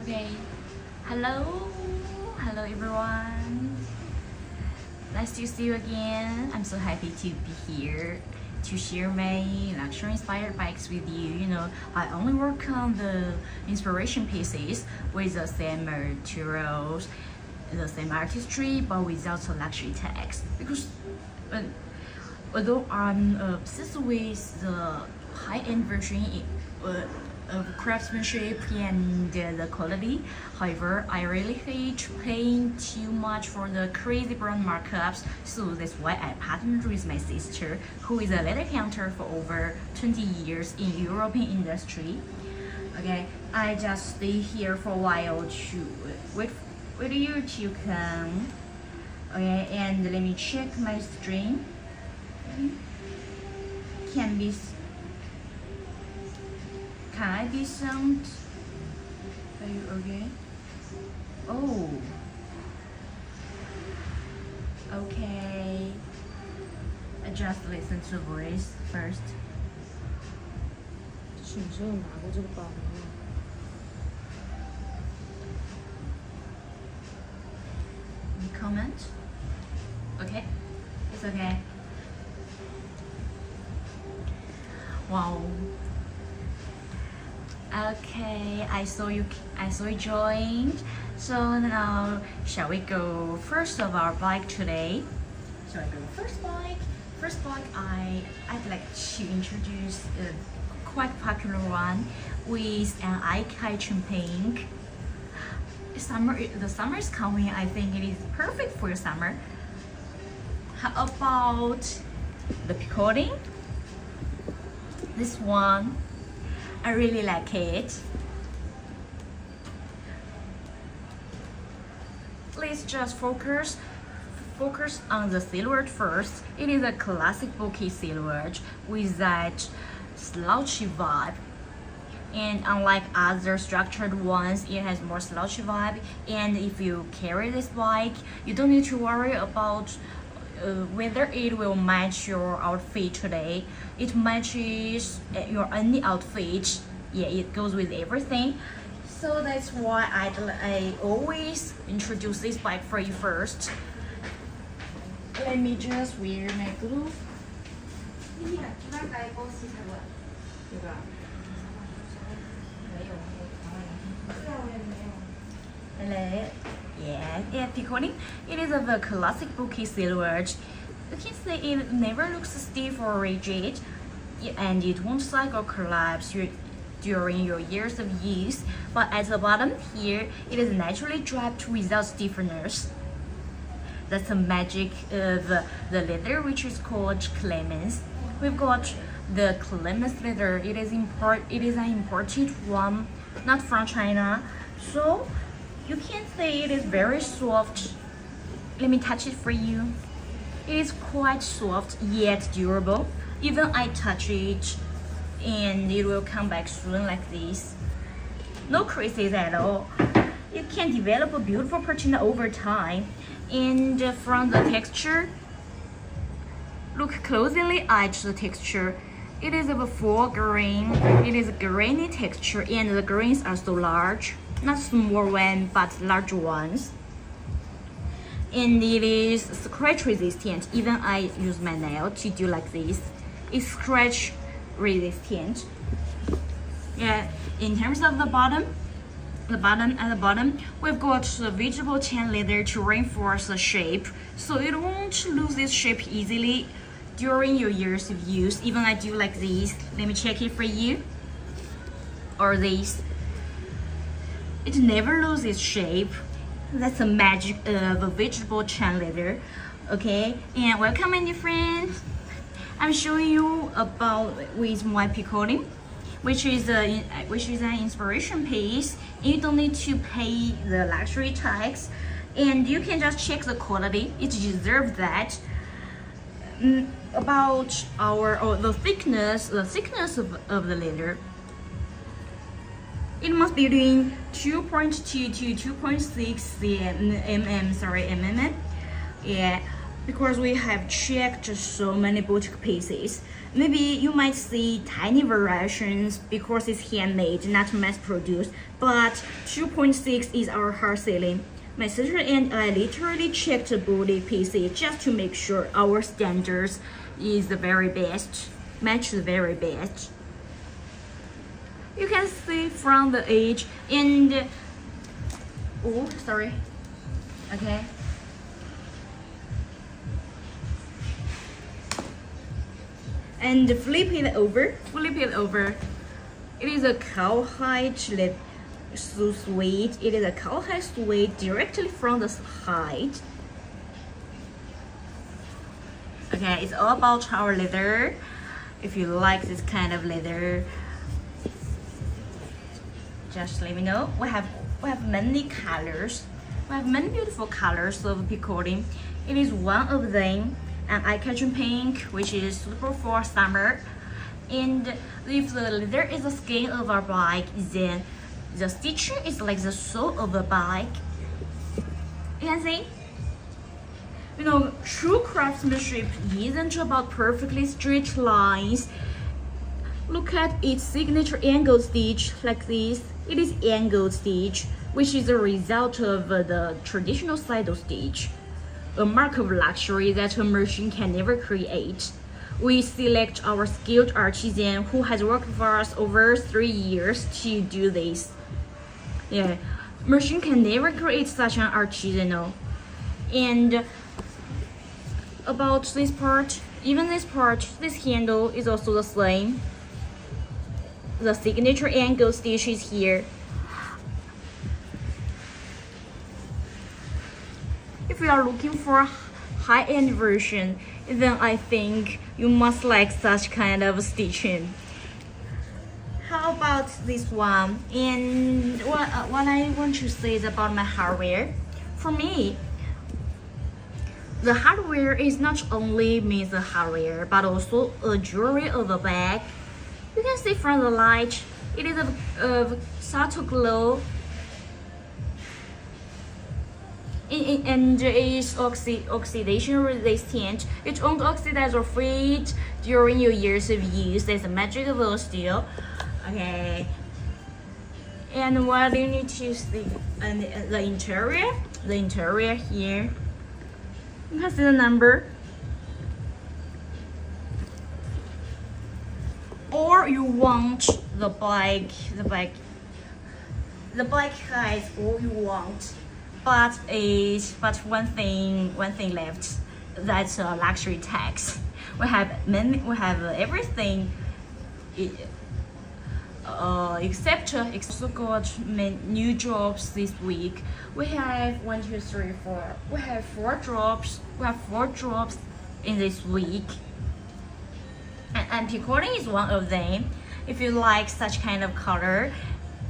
Okay, hello everyone. Nice to see you again. I'm so happy to be here to share my luxury inspired bikes with you. I only work on the inspiration pieces with the same materials, the same artistry, but without the luxury tags. Because although I'm obsessed with the high-end version of craftsmanship and the quality, however, I really hate paying too much for the crazy brand markups, so that's why I partnered with my sister, who is a leather hunter for over 20 years in European industry. Okay, I just stay here for a while to wait you to come. Okay, and let me check my stream. Can I be sound? Are you okay? Oh. Okay. I just listen to voice first. 是你只有拿过这个包吗？ Any comment? Okay. It's okay. Wow. Okay, I saw you joined. So now, shall we go first of our bike today? Shall I go first bike? First bike, I'd like to introduce a quite popular one with an eye-catching pink. The summer is coming. I think it is perfect for summer. How about the picoting? This one, I really like it. Let's just focus on the silhouette first. It is a classic bulky silhouette with that slouchy vibe. And unlike other structured ones, it has more slouchy vibe. And if you carry this bike, you don't need to worry about whether it will match your outfit today. It matches your any outfit. Yeah, it goes with everything. So that's why I always introduce this bike for you first. Let me just wear my glove. 对吧？ Yeah, picoting. It is a classic bulky silhouette. You can say it never looks stiff or rigid, and it won't sag or collapse during your years of use. But at the bottom here, it is naturally draped without stiffeners. That's the magic of the leather, which is called clemens. We've got the clemens leather. It is an imported one, not from China. So you can say it is very soft. Let me touch it for you. It is quite soft yet durable. Even I touch it and it will come back soon like this. No creases at all. It can develop a beautiful patina over time. And from the texture, look closely at the texture. It is of a full grain. It is a grainy texture and the grains are so large. Not small ones, but large ones. And it is scratch resistant. Even I use my nail to do like this. It's scratch resistant. Yeah. In terms of the bottom, we've got the vegetable tan leather to reinforce the shape, so it won't lose its shape easily during your years of use. Even I do like this. Let me check it for you. Or this. It never loses shape. That's the magic of a vegetable tan leather. Okay, and welcome my new friends. I'm showing you about with my picoting, which is an inspiration piece. You don't need to pay the luxury tax, and you can just check the quality. It deserves that. About the thickness of the leather. It must be between 2.2 to 2.6 mm. Yeah, because we have checked so many boutique pieces. Maybe you might see tiny variations because it's handmade, not mass-produced, but 2.6 is our hard ceiling. My sister and I literally checked the boutique pieces just to make sure our standards is the very best, match the very best. You can see from the edge and oh, sorry. Okay. And flip it over. It is a cowhide suede. It is a cowhide suede directly from the hide. Okay, it's all about our leather. If you like this kind of leather, just let me know. We have many colors. We have many beautiful colors of picoting. It is one of them, an eye-catching pink, which is suitable for summer. And if the leather is the skin of our bike, then the stitching is like the sole of a bike. You can see? You know, true craftsmanship isn't about perfectly straight lines. Look at its signature angled stitch like this. It is angled stitch, which is a result of the traditional saddle stitch, a mark of luxury that a machine can never create. We select our skilled artisan who has worked for us over 3 years to do this. Yeah, machine can never create such an artisanal. And about this part, even this part, this handle is also the same. The signature angle stitch is here. If you are looking for a high-end version, then I think you must like such kind of stitching. How about this one? And what I want to say is about my hardware. For me, the hardware is not only means the hardware, but also a jewelry of a bag. You can see from the light, it is a subtle glow. And it is oxidation resistant. It won't oxidize or fade during your years of use. That's the magic of the steel. Okay. And what you need to see, and the interior here. You can see the number. Or you want the bike has all you want, but one thing left. That's a luxury tax. We have everything. Except also got new jobs this week. We have 1, 2, 3, 4. We have 4 jobs. We have 4 jobs in this week. And picoting is one of them. If you like such kind of color,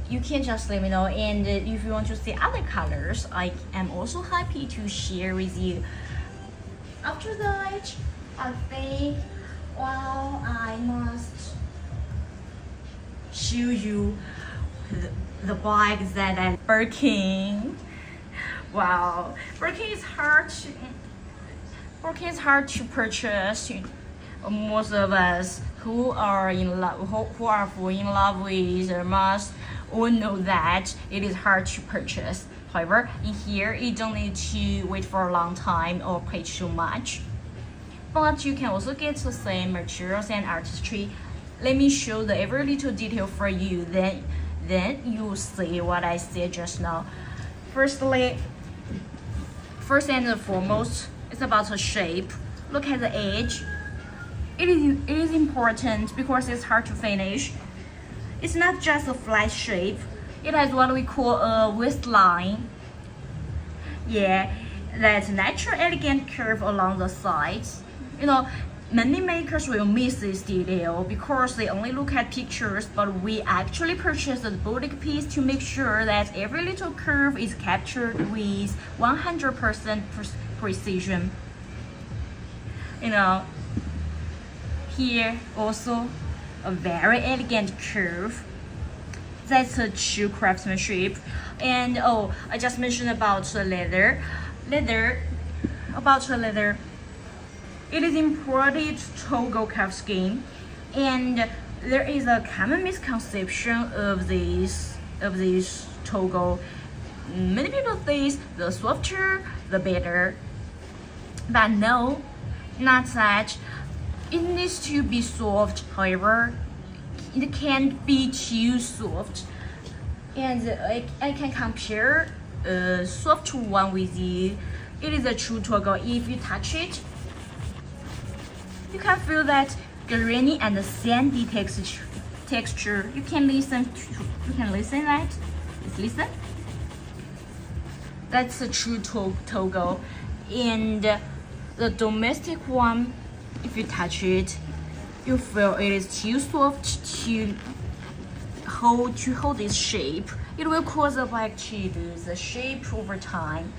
you can just let me know. And if you want to see other colors, I am also happy to share with you. After that, I think, well, I must show you the bike that I'm working. Wow, working is hard to purchase. Most of us who are in love, who are falling in love with a mask, all know that it is hard to purchase. However, in here you don't need to wait for a long time or pay too much. But you can also get the same materials and artistry. Let me show the every little detail for you. Then you see what I said just now. First and foremost, it's about the shape. Look at the edge. It is important because it's hard to finish. It's not just a flat shape. It has what we call a waistline. Yeah, that natural elegant curve along the sides. You know, many makers will miss this detail because they only look at pictures, but we actually purchased the boutique piece to make sure that every little curve is captured with 100% precision. You know, here also a very elegant curve. That's a true craftsmanship. And oh, I just mentioned about the leather. About the leather, It is imported Togo calfskin, and there is a common misconception of this Togo. Many people think the softer the better, but no, not such. It needs to be soft. However, it can't be too soft, and I can compare a soft one with you. It is a true Togo. If you touch it, you can feel that grainy and sandy texture. You can listen that. Let's listen. That's a true Togo. And the domestic one, if you touch it, you feel it is too soft to hold its shape. It will cause the bike to lose the shape over time.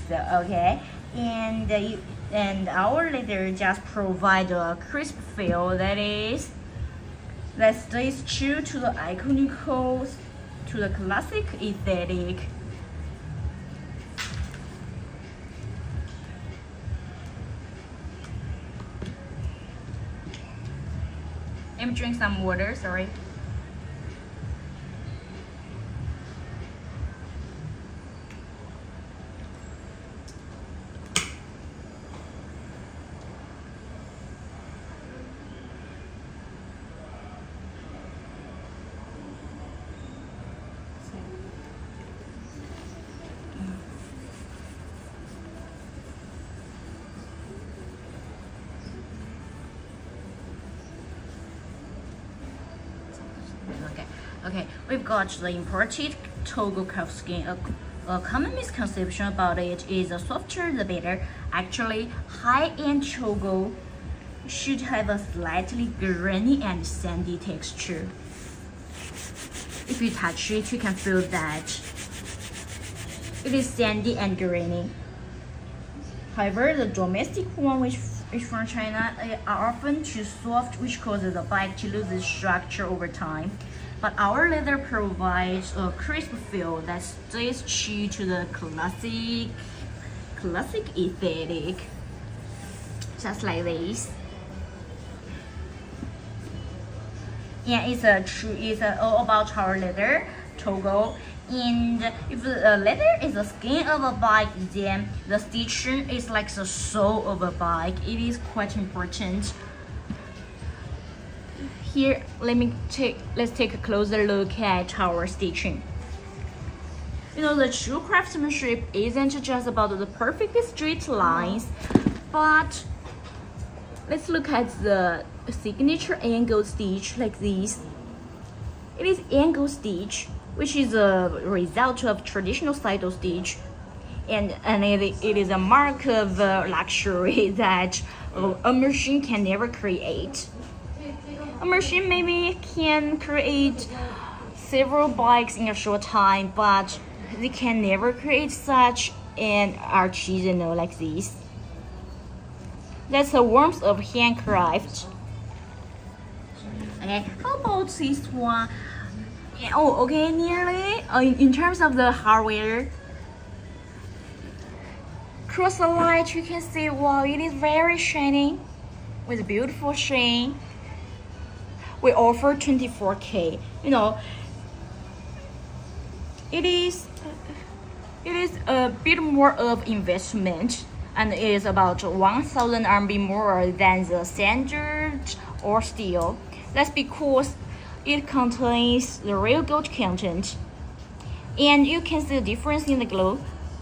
So okay, and our leather just provide a crisp feel that stays true to the iconic codes, to the classic aesthetic. Let me drink some water, sorry. Okay, we've got the imported Togo calfskin. A common misconception about it is the softer the better. Actually, high-end Togo should have a slightly grainy and sandy texture. If you touch it, you can feel that it is sandy and grainy. However, the domestic one, which is from China, are often too soft, which causes the bike to lose its structure over time. But our leather provides a crisp feel that stays true to the classic aesthetic, just like this. And it's all about our leather, Togo. And if the leather is the skin of a bike, then the stitching is like the soul of a bike. It is quite important. Here, let's take a closer look at our stitching. You know, the true craftsmanship isn't just about the perfect straight lines, but let's look at the signature angle stitch like this. It is angle stitch, which is a result of traditional saddle stitch, and it is a mark of luxury that a machine can never create. A machine maybe can create several bikes in a short time, but they can never create such an artisanal like this. That's the warmth of handcraft. Okay, how about this one? Oh, okay, nearly. In terms of the hardware, across the light you can see, wow, it is very shiny with beautiful shine. We offer 24K. You know, it is a bit more of investment, and it is about 1,000 RMB more than the standard or steel. That's because it contains the real gold content, and you can see the difference in the glow.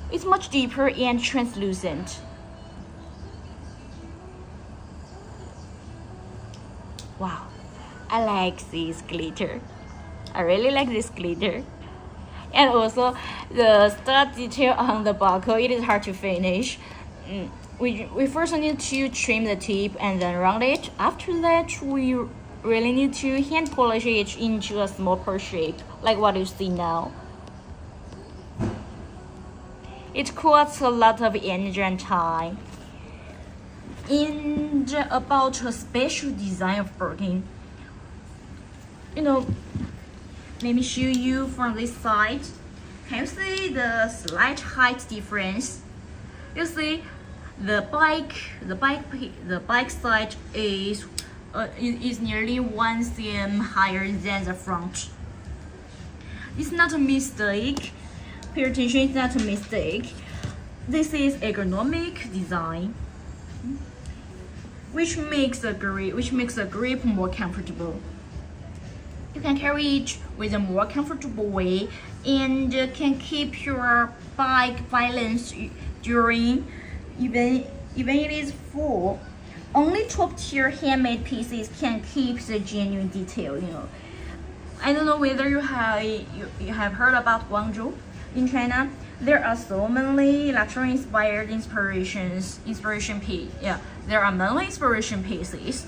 It's much deeper and translucent. Wow, I like this glitter. I really like this glitter. And also the stud detail on the buckle, it is hard to finish. We first need to trim the tip and then round it. After that, we really need to hand polish it into a small pear shape, like what you see now. It costs a lot of energy and time. And about a special design of Birkin, you know, let me show you from this side. Can you see the slight height difference? You see, The bike side is nearly 1 cm higher than the front. It's not a mistake. Pay attention, it's not a mistake. This is ergonomic design, which makes the grip more comfortable. You can carry it with a more comfortable way and can keep your bike balanced during even it is full. Only top-tier handmade pieces can keep the genuine detail. I don't know whether you have heard about Guangzhou in China. There are so many luxury-inspired there are many inspiration pieces.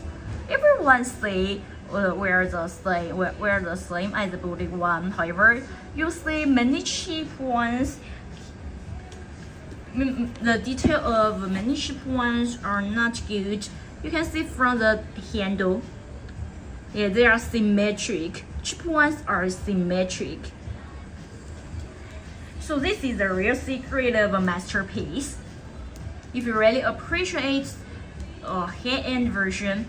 Everyone say wear the same as the boutique one. However, you see many cheap ones. The detail of many cheap ones are not good. You can see from the handle. Yeah, they are symmetric. Cheap ones are symmetric. So this is the real secret of a masterpiece. If you really appreciate a high-end version,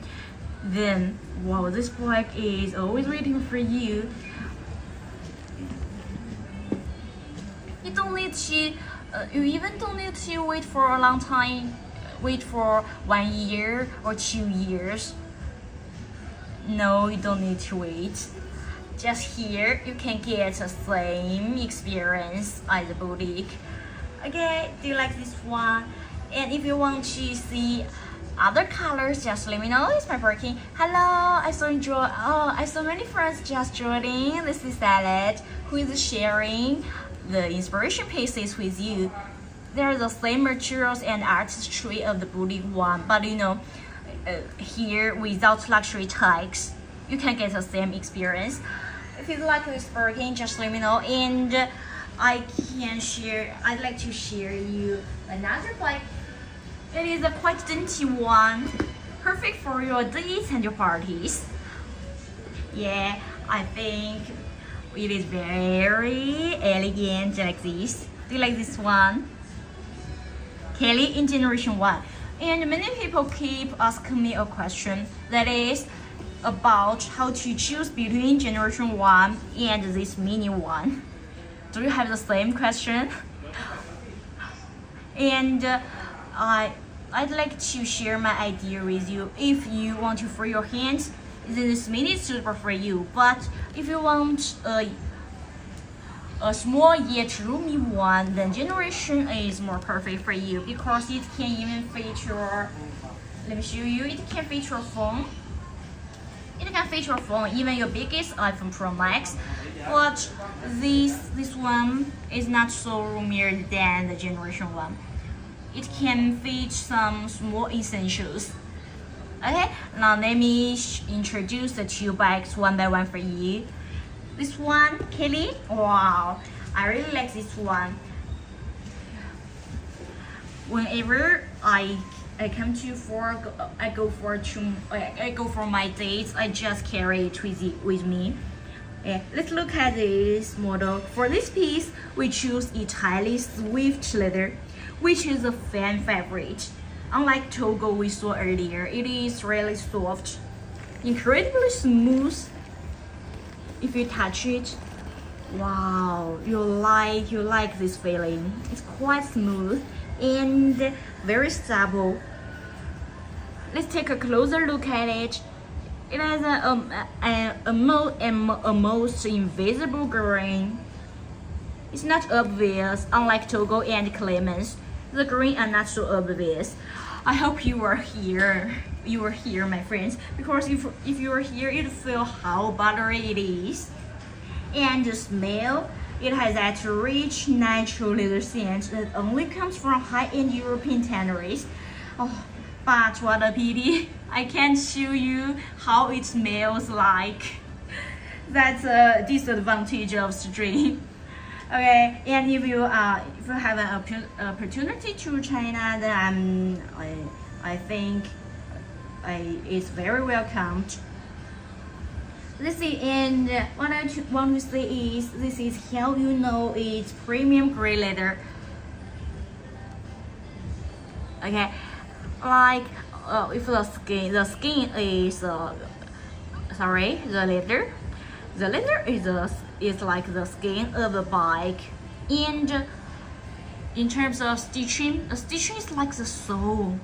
then wow, this bike is always waiting for you. You even don't need to wait for a long time. Wait for 1 year or 2 years. No, you don't need to wait. Just here, you can get the same experience as the boutique. Okay, do you like this one? And if you want to see other colors, just let me know. It's my working. Hello, I saw many friends just joining. This is Salad, who is sharing the inspiration pieces with you. They're the same materials and artistry of the boutique one, but here without luxury tags, you can get the same experience. If you like this working, just let me know, and I'd like to share you another bike. It is a quite dainty one, perfect for your dates and your parties. Yeah, I think it is very elegant like this. Do you like this one? Kelly in Generation 1. And many people keep asking me a question that is about how to choose between Generation 1 and this mini one. Do you have the same question? And I'd like to share my idea with you. If you want to free your hands, then this mini is suitable for you. But if you want a small yet roomy one, then Generation is more perfect for you because it can even feature. Let me show you. It can feature a phone. It can feature a phone, even your biggest iPhone Pro Max. But this one is not so roomier than the Generation 1. It can fit some small essentials. Okay, now let me introduce the two bikes one by one for you. This one, Kelly. Wow, I really like this one. Whenever I go for my dates, I just carry it with me. Yeah, let's look at this model. For this piece, we choose entirely Swift leather, which is a fan favorite. Unlike Togo we saw earlier, it is really soft, incredibly smooth. If you touch it, wow, you like this feeling. It's quite smooth and very stable. Let's take a closer look at it. It has a most invisible green. It's not obvious, unlike Togo and Clemens. The green are not so obvious. I hope you are here. You are here, my friends, because if you are here, you'd feel how buttery it is. And the smell, it has that rich, natural leather scent that only comes from high-end European tanneries. Oh, but what a pity! I can't show you how it smells like. That's a disadvantage of stream. Okay, and if you have an opportunity to China, then I think it's very welcomed. This is, and what I want to say is, this is how you know it's premium grade leather. Okay, like if the skin is the leather is like the skin of the bike, and in terms of stitching, the stitching is like the soul.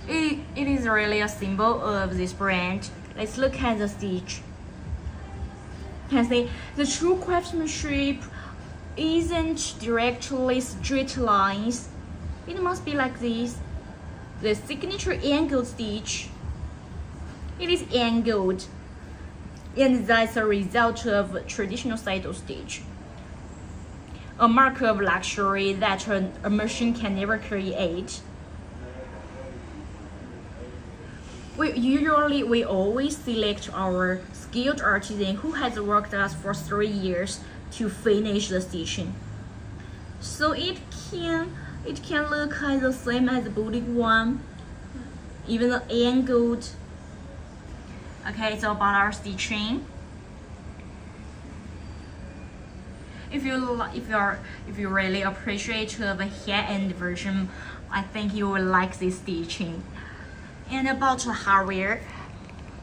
It is really a symbol of this brand. Let's look at the stitch. You can see the true craftsmanship isn't directly straight lines. It must be like this. The signature angled stitch. It is angled, and that's a result of traditional saddle stitch, a mark of luxury that a machine can never create. We always select our skilled artisan who has worked us for 3 years to finish the stitching, so it can look like the same as the boutique one, even the angled. Okay, it's about our stitching. If you really appreciate the high-end version, I think you will like this stitching. And about the hardware,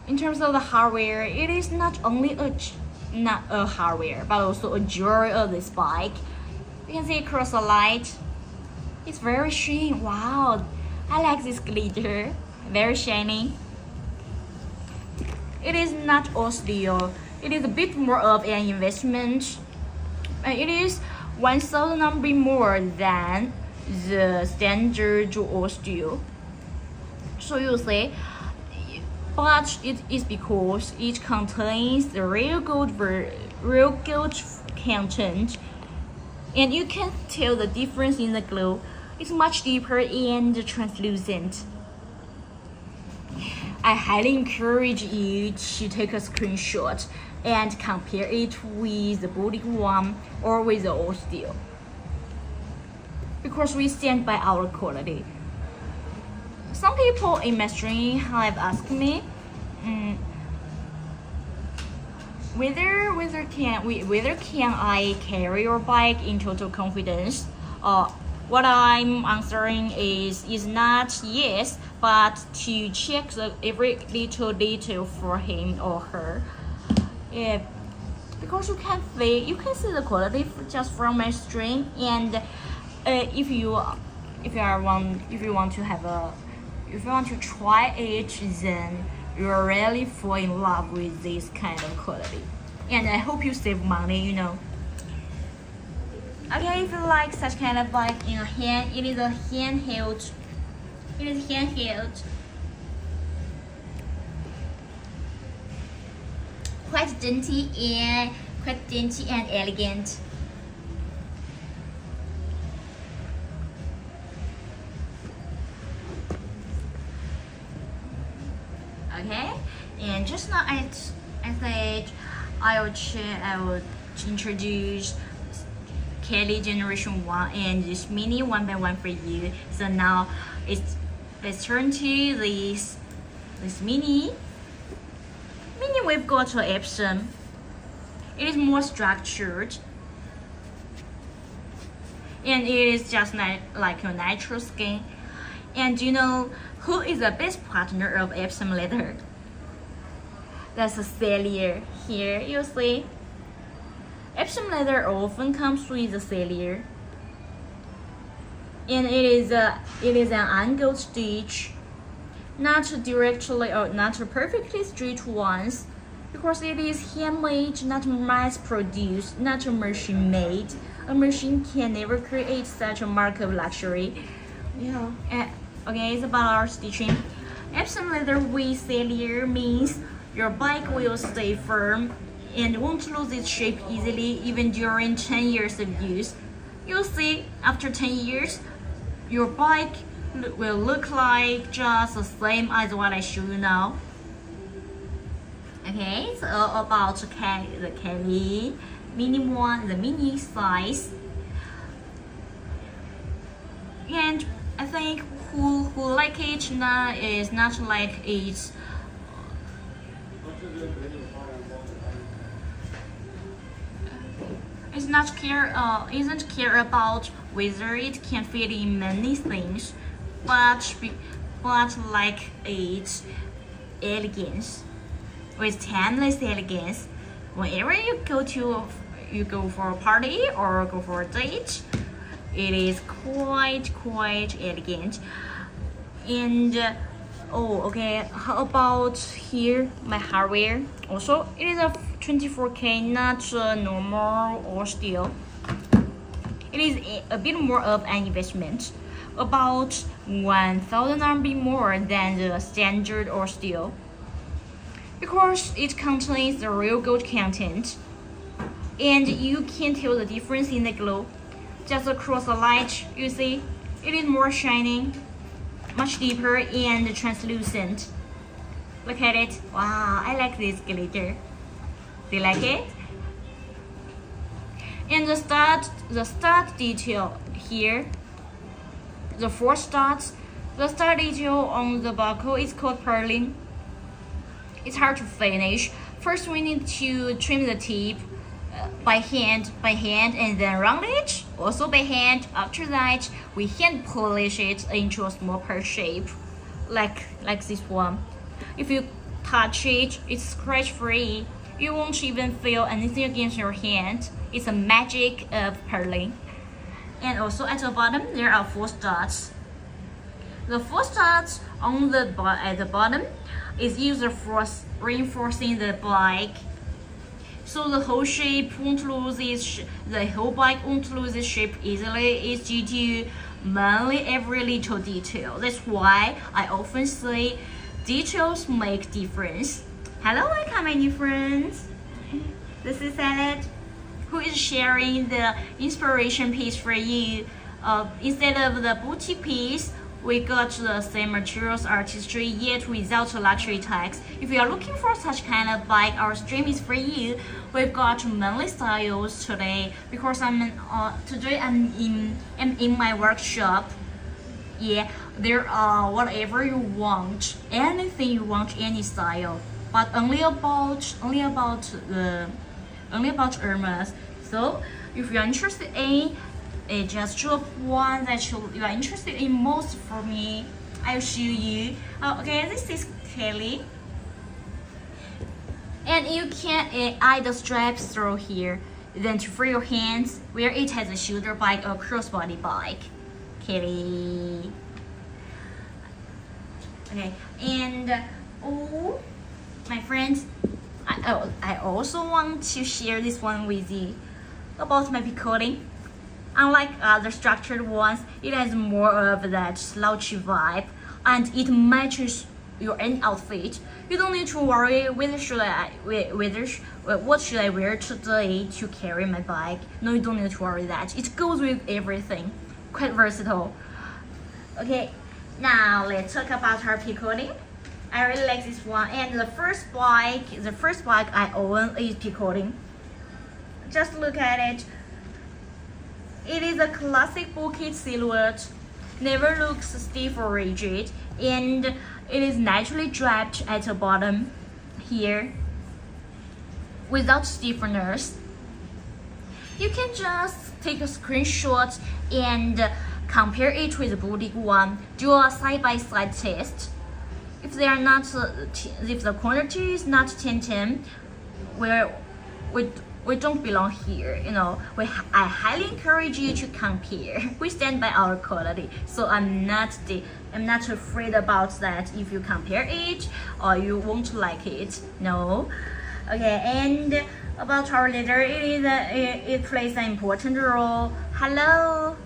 in terms of the hardware, it is not only not a hardware, but also a jewelry of this bike. You can see across the light, it's very shiny. Wow, I like this glitter, very shiny. It is not all steel. It is a bit more of an investment. It is 1,000 RMB more than the standard all steel. So you see, but it is because it contains the real gold content, and you can tell the difference in the glow. It's much deeper and translucent. I highly encourage you to take a screenshot and compare it with the boutique one or with the all steel, because we stand by our quality. Some people in my stream have asked me whether can I carry your bike in total confidence. What I'm answering is not yes, but to check every little detail for him or her. Yeah, because you can see the quality just from my stream, and if you want to try it, then you really fall in love with this kind of quality. And I hope you save money, Okay, if you like such kind of bike in a hand, it is handheld. Quite dainty and elegant. Okay, and just now I said I would introduce Kelly Generation 1 and this mini 1x1 for you. So now let's turn to this mini. We've got an Epsom. It is more structured, and it is just like your natural skin. And who is the best partner of Epsom leather? That's a cellier. Here you see, Epsom leather often comes with a cellier, and it is an angled stitch, not directly or not perfectly straight ones, because it is handmade, not mass-produced, not machine-made. A machine can never create such a mark of luxury. Yeah. Okay, it's about our stitching. Epsom leather with cellier means your bike will stay firm and won't lose its shape easily, even during 10 years of use. You'll see, after 10 years, your bike will look like just the same as what I show you now. Okay, so about the Kelly mini one, the mini size. And I think who like it now is not like it's isn't care about whether it can fit in many things, but like its elegance, with timeless elegance. Whenever you go for a party or go for a date, it is quite elegant. And oh, okay. How about here? My hardware. Also, it is a 24K, not normal or steel. It is a bit more of an investment, about 1,000 RMB more than the standard or steel, because it contains the real gold content, and you can tell the difference in the glow. Just across the light, you see, it is more shining, much deeper and translucent. Look at it. Wow, I like this glitter. Do you like it? And the stud detail here, the 4 studs, the stud detail on the buckle is called purling. It's hard to finish. First, we need to trim the tip by hand, and then round it, also by hand. After that, we hand polish it into a small pear shape, like this one. If you touch it, it's scratch free. You won't even feel anything against your hand. It's a magic of purling. And also at the bottom, there are 4 studs. The 4 studs at the bottom is used for reinforcing the bike, so the whole bike won't lose its shape easily. It's due to mainly every little detail. That's why I often say details make difference. Hello, welcome my new friends. This is Salad, who is sharing the inspiration piece for you. Instead of the boutique piece, we got the same materials artistry, yet without a luxury tax. If you are looking for such kind of bike, our stream is for you. We've got many styles today, because today I'm in my workshop. Yeah, there are whatever you want, anything you want, any style, but only about Hermes. So if you're interested in just drop one that you are interested in most for me. I'll show you. Okay, this is Kelly, and you can add the straps through here. Then to free your hands, where it has a shoulder bike or crossbody bike. Kelly. Okay, and oh, my friends, I also want to share this one with you about my picoting. Unlike other structured ones, it has more of that slouchy vibe, and it matches your own outfit. You don't need to worry what should I wear today to carry my bike. No, you don't need to worry that. It goes with everything. Quite versatile. Okay, now let's talk about our picoting. I really like this one, and the first bike I own is picoting. Just look at it. It is a classic bulky silhouette, never looks stiff or rigid, and it is naturally draped at the bottom here without stiffeners. You can just take a screenshot and compare it with the boutique one. Do a side-by-side test. If the quantity is not 10-10, we don't belong here. I highly encourage you to compare. We stand by our quality, so I'm not afraid about that. If you compare it, or you won't like it. No. Okay, and about our leader, it plays an important role. Hello,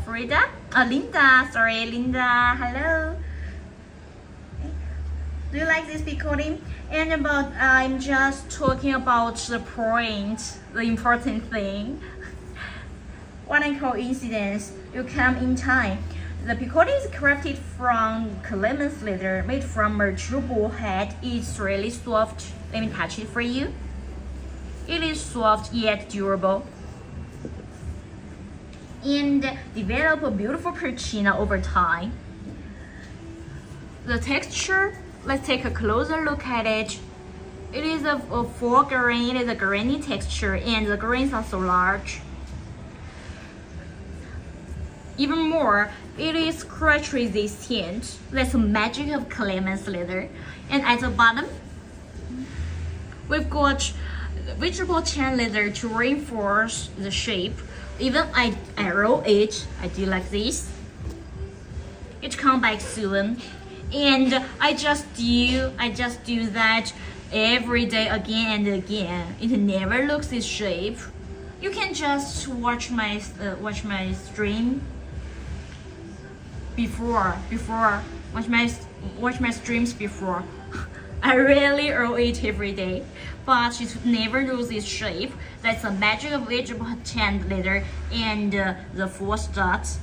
Frida. Linda. Sorry, Linda. Hello. Do you like this picoting? And I'm just talking about the point, the important thing. What I call incidents, you come in time. The picoting is crafted from clemens leather, made from mature bullhead. It's really soft. Let me touch it for you. It is soft yet durable, and develop a beautiful patina over time. The texture, let's take a closer look at it. It is a full grain, it is a grainy texture, and the grains are so large. Even more, it is scratch resistant. That's the magic of calamus leather. And at the bottom, we've got vegetable tan leather to reinforce the shape. Even I roll it, I do like this. It comes back soon, and I just do that every day again and again. It never looks this shape. You can just watch my stream before watch my streams before. I really roll it every day, but it never loses shape. That's the magic of vegetable tan leather and the full studs.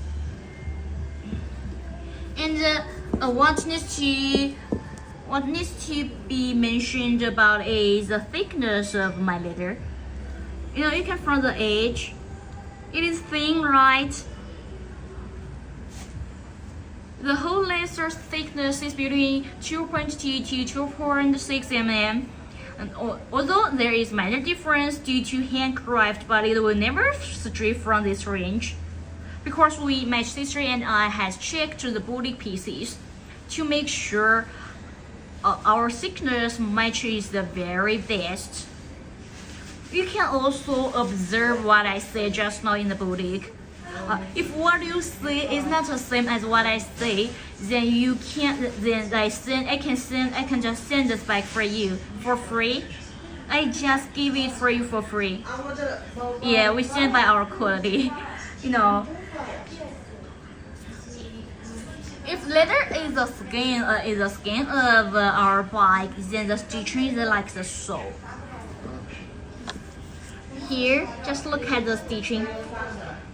And what needs to be mentioned about is the thickness of my leather. You know, you can from the edge. It is thin, right? The whole leather's thickness is between 2.2 to 2.6 mm. And although there is minor difference due to handcraft, but it will never stray from this range. Because my sister and I has checked the body pieces to make sure our thickness matches the very best. You can also observe what I said just now in the boutique. If what you say is not the same as what I say, then you can't. Then I can just send this back for you for free. I just give it for you for free. Yeah, we stand by our quality. You know. If leather is the skin of our bike, then the stitching is like the soul. Here, just look at the stitching.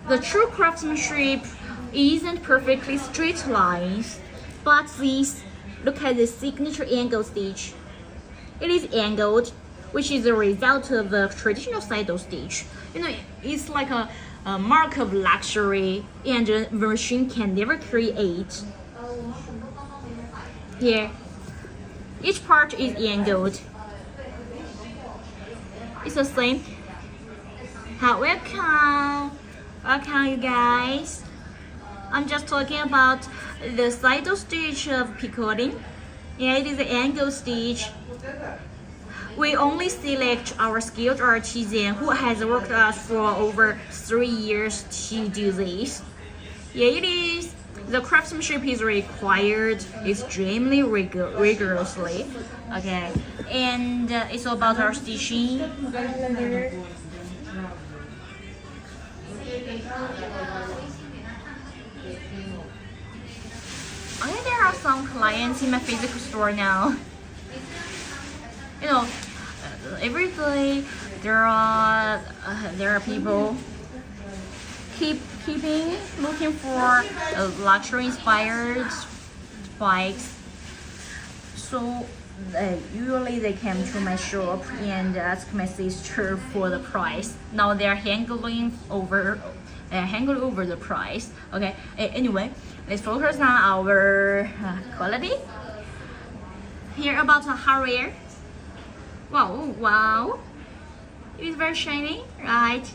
The true craftsmanship isn't perfectly straight lines, but look at the signature angle stitch. It is angled, which is a result of the traditional saddle stitch. You know, it's like a mark of luxury, and a machine can never create. Here, each part is angled. It's the same. Welcome you guys. I'm just talking about the saddle stitch of picoting. Yeah, it is an angle stitch. We only select our skilled artisan who has worked us for over 3 years to do this. Yeah, it is. The craftsmanship is required extremely rigorously. Okay, and it's all about our stitching. Okay, there are some clients in my physical store now. You know, every day there are people looking for luxury-inspired bikes. So usually they come to my shop and ask my sister for the price. Now they're haggling over the price. Okay. Anyway, let's focus on our quality. Here about the hardware. Wow, it is very shiny, right?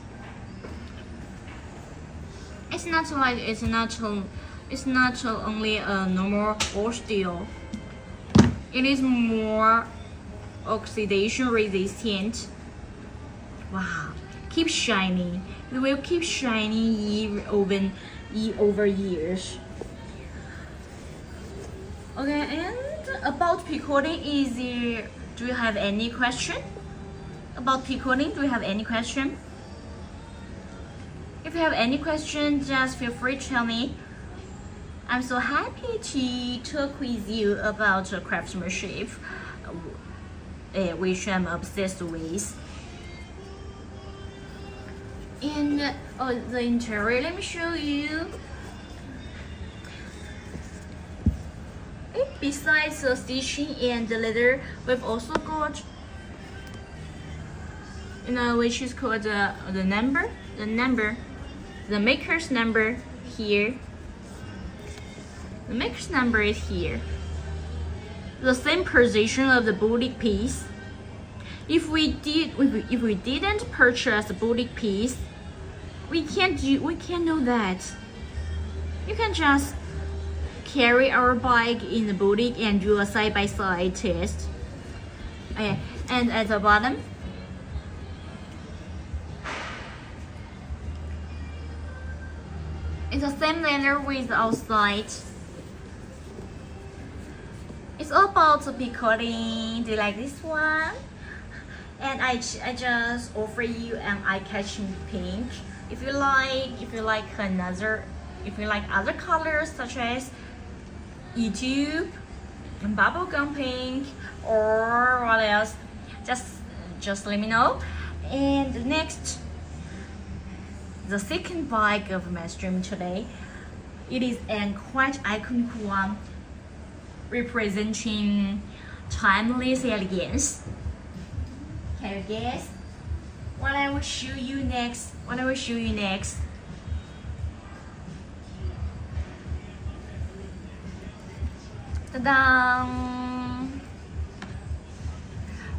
It's not only a normal old steel. It is more oxidation resistant. Wow, keep shining. It will keep shining year over years. Okay, and about picoting, do you have any question? About picoting, do you have any question? If you have any question, just feel free to tell me. I'm so happy to talk with you about craftsmanship, which I'm obsessed with. And the interior, let me show you. Besides the stitching and the leather, we've also got, which is called the maker's number here. The maker's number is here. The same position of the boutique piece. if we didn't purchase a boutique piece, we can't know that. You can just carry our bike in the boutique and do a side-by-side test. Okay, and at the bottom, it's the same leather with outside. It's about the picoting. Do you like this one? And I just offer you an eye-catching pink. If you like other colors such as YouTube, bubblegum pink, or what else, just let me know. And next, the second bike of my stream today, it is a quite iconic one, representing timeless elegance. Can you guess what I will show you next? Ta-da!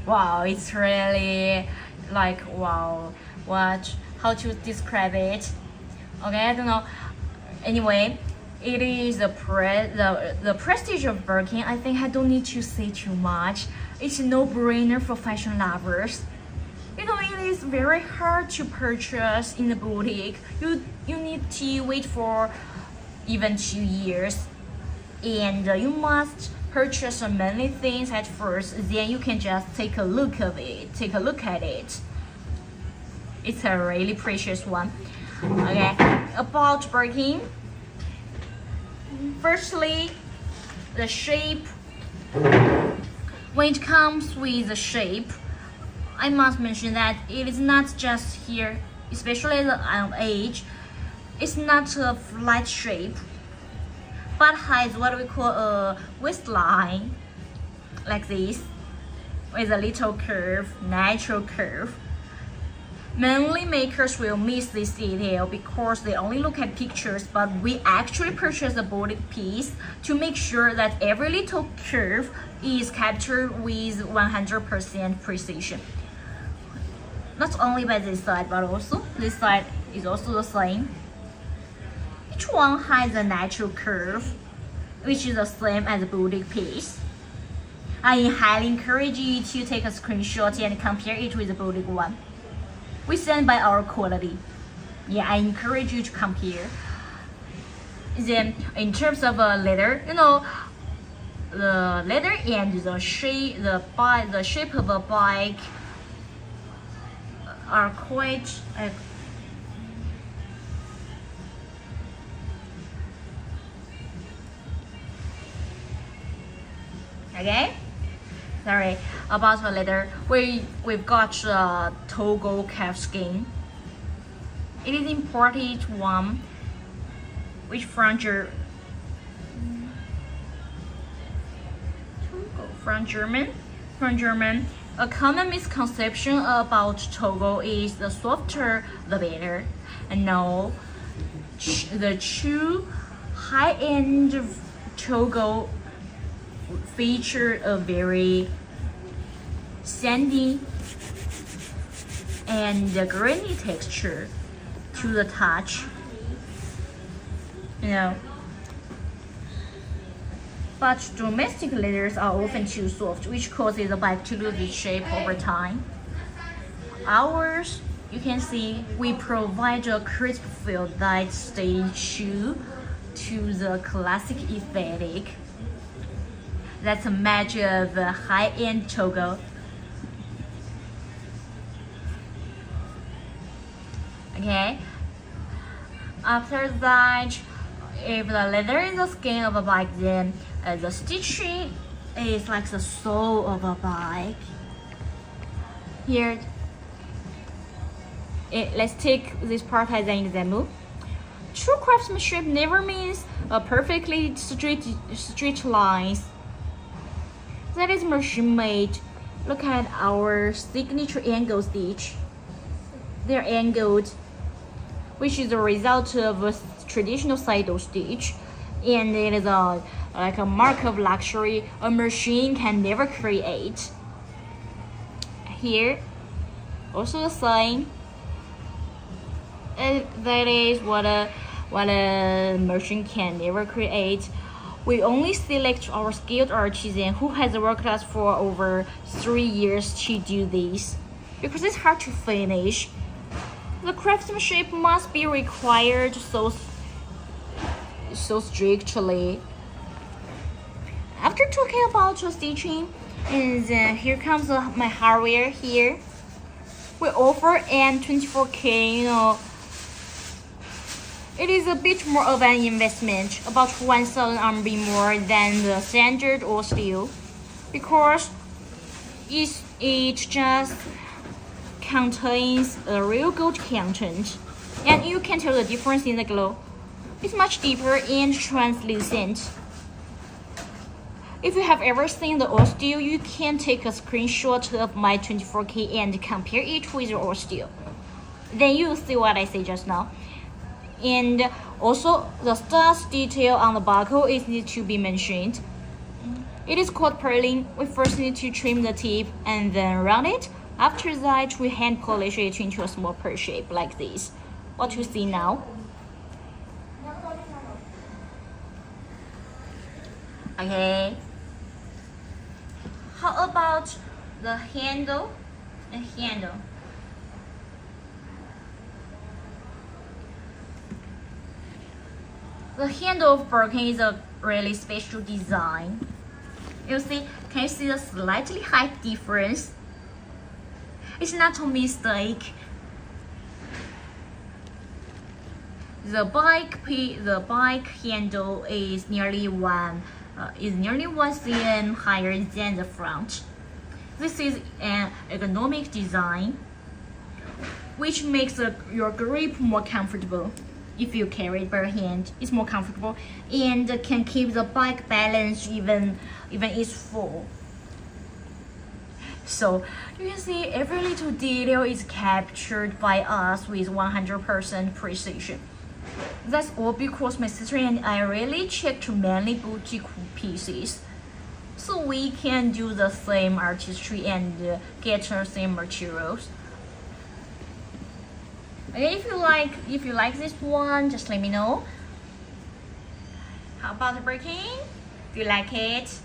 Wow, it's really like wow. How to describe it? Okay, I don't know. Anyway, it is the prestige of Birkin. I think I don't need to say too much. It's a no-brainer for fashion lovers. You know, it is very hard to purchase in the boutique. You need to wait for even 2 years, and you must purchase many things at first. Then you can just take a look at it. It's a really precious one. Okay, about Birkin. Firstly, the shape. When it comes with the shape, I must mention that it is not just here, especially the age. It's not a flat shape, but has what we call a waistline, like this, with a little curve, natural curve. Many makers will miss this detail because they only look at pictures, but we actually purchase a boutique piece to make sure that every little curve is captured with 100% precision. Not only by this side, but also this side is also the same. Each one has a natural curve, which is the same as a boutique piece. I highly encourage you to take a screenshot and compare it with the boutique one. We stand by our quality. Yeah, I encourage you to compare. Then, in terms of leather, you know, the leather and the shape of a bike are quite. Okay. Sorry about the leather. We've got Togo calfskin. It is imported one, which from German. A common misconception about Togo is the softer the better. And no, the true high-end Togo feature a very sandy and grainy texture to the touch, you know. But domestic leathers are often too soft, which causes the bike to lose its shape over time. Ours, you can see, we provide a crisp feel that stays true to the classic aesthetic. That's a match of high-end Togo. Okay. After that, if the leather is the skin of a bike, then the stitching is like the sole of a bike. Here, let's take this part as an example. True craftsmanship never means perfectly straight lines. That is machine made. Look at our signature angle stitch. They're angled, which is a result of a traditional saddle stitch, and it is like a mark of luxury a machine can never create. here, also the same. And that is what a merchant can never create. We only select our skilled artisan who has worked us for over 3 years to do this, because it's hard to finish. The craftsmanship must be required so strictly. After talking about the stitching, and then here comes my hardware here. We offer an 24K, it is a bit more of an investment, about 1,000 RMB more than the standard or steel, because it just contains a real gold content, and you can tell the difference in the glow. It's much deeper and translucent. If you have ever seen the old steel, you can take a screenshot of my 24K and compare it with your old steel. Then you'll see what I said just now. And also, the stars detail on the buckle is need to be mentioned. It is called purling. We first need to trim the tip and then round it. After that, we hand polish it into a small pear shape like this. What you see now. Okay. How about the handle? The handle. The handle of Birkin is a really special design. You see, can you see the slightly height difference? It's not a mistake. The bike handle is nearly 1 cm higher than the front. This is an ergonomic design, which makes your grip more comfortable. If you carry it by hand, it's more comfortable and can keep the bike balance even it's full. So you can see every little detail is captured by us with 100% precision. That's all because my sister and I really checked many boutique pieces, so we can do the same artistry and get the same materials. Okay, if you like this one, just let me know. How about the breaking? Do you like it?